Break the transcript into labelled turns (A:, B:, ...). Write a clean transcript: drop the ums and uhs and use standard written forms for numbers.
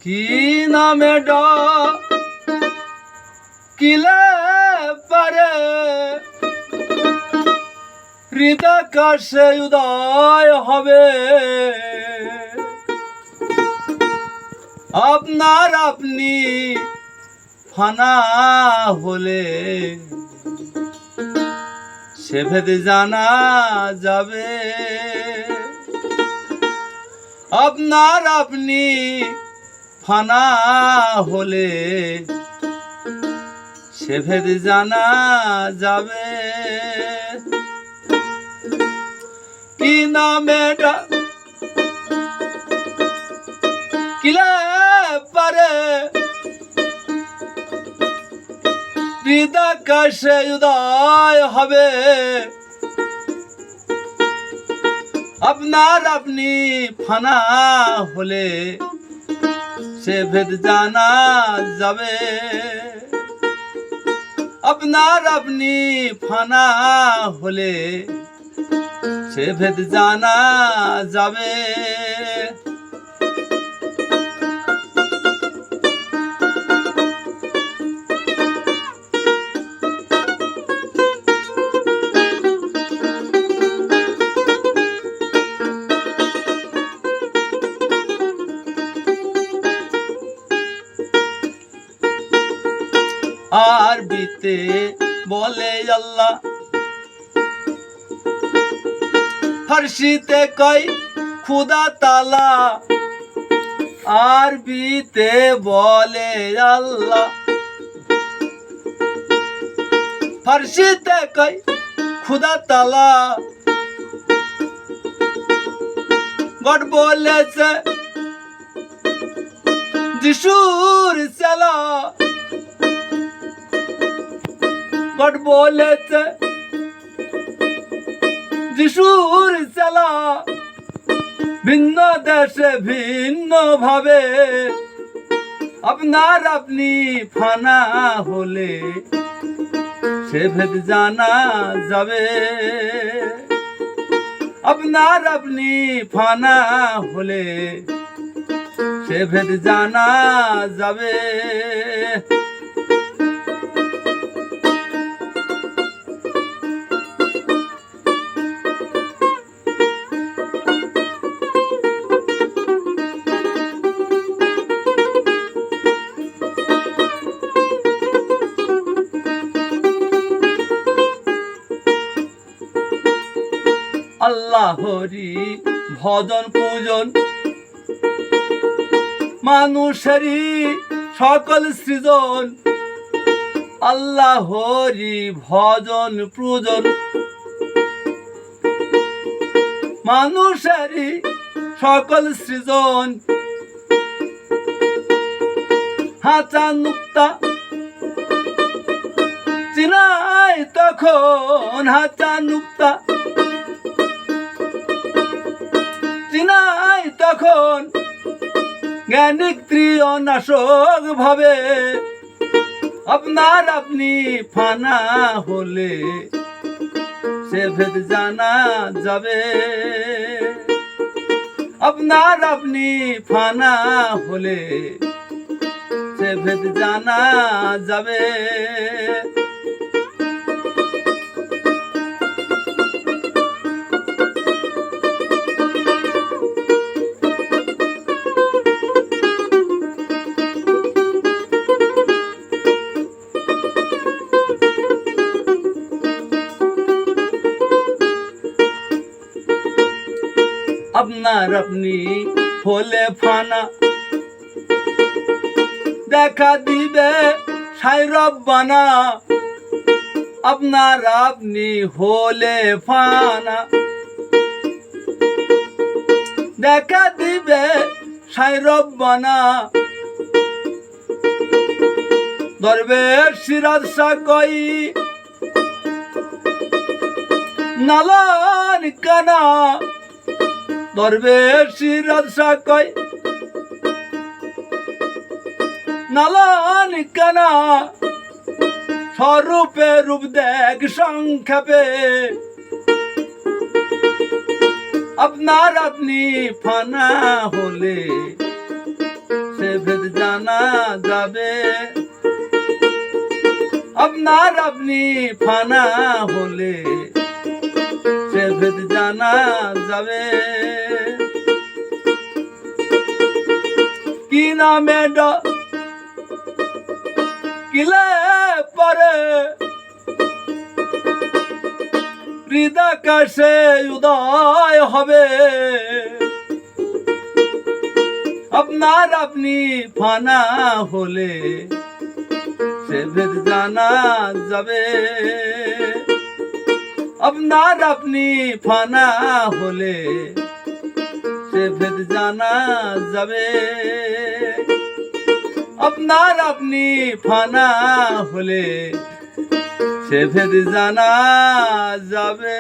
A: কি নামে ডাকিলে পারে হৃদাকাশে উদয় হবে আপনার আপনি ফানা হলে সে ভেদ জানা যাবে আপনার আপনি ফানা হলে সে ভেদ জানা যাবে কি নামে ডাকিলে পারে হৃদাকাশে উদয় হবে আপনার আপনি ফানা হলে সে ভেদ জানা যাবে আপনার আপনি ফানা হলে সে ভেদ জানা যাবে আরবিতে বলে আল্লাহ ফার্সিতে কয় খুদা তাআলা আরবিতে বলে আল্লাহ ফার্সিতে কয় খুদা তাআলা গড বলেছে যিশুর চালা গড বলেছে যিশুর চালা ভিন্ন দেশে ভিন্ন ভাবে আপনার আপনি ফানা হলে সে ভেদ জানা যাবে আপনার আপনি ফানা হলে সে ভেদ জানা যাবে আল্লাহরি ভজন পূজন মানুষেরই সকল সৃজন আল্লাহরি ভজন পূজন মানুষেরই সকল সৃজন হাঁচা নুক্তা চিনাই তখন হাঁচা নুক্তা চিনাই তখন জ্ঞানিক ত্রিয়নাশক ভাবে আপনার আপনি ফানা হলে সে ভেদ জানা যাবে আপনার আপনি ফানা হলে সে ভেদ জানা যাবে আপনার আপনি হলে ফানা দেখা দিবে সাই রব্বানা আপনার আপনি হলে ফানা দেখা দিবে সাই রব্বানা দরবেশ সিরাজ শাহ কই নালান কানা দরবেশ সিরাজ শাহ কই নালান কানা স্বরূপে রূপ দেখ সংক্ষেপে আপনার আপনি ফানা হলে সে ভেদ জানা যাবে আপনার আপনি ফানা হলে সে ভেদ জানা যাবে কি নামে কিলে পরে হৃদাকাশে উদয় হবে আপনার আপনি ফানা হলে সে ভেদ জানা যাবে আপনার আপনি ফানা হলে সে ভেদ জানা যাবে আপনার আপনি ফানা হলে সে ভেদ জানা যাবে।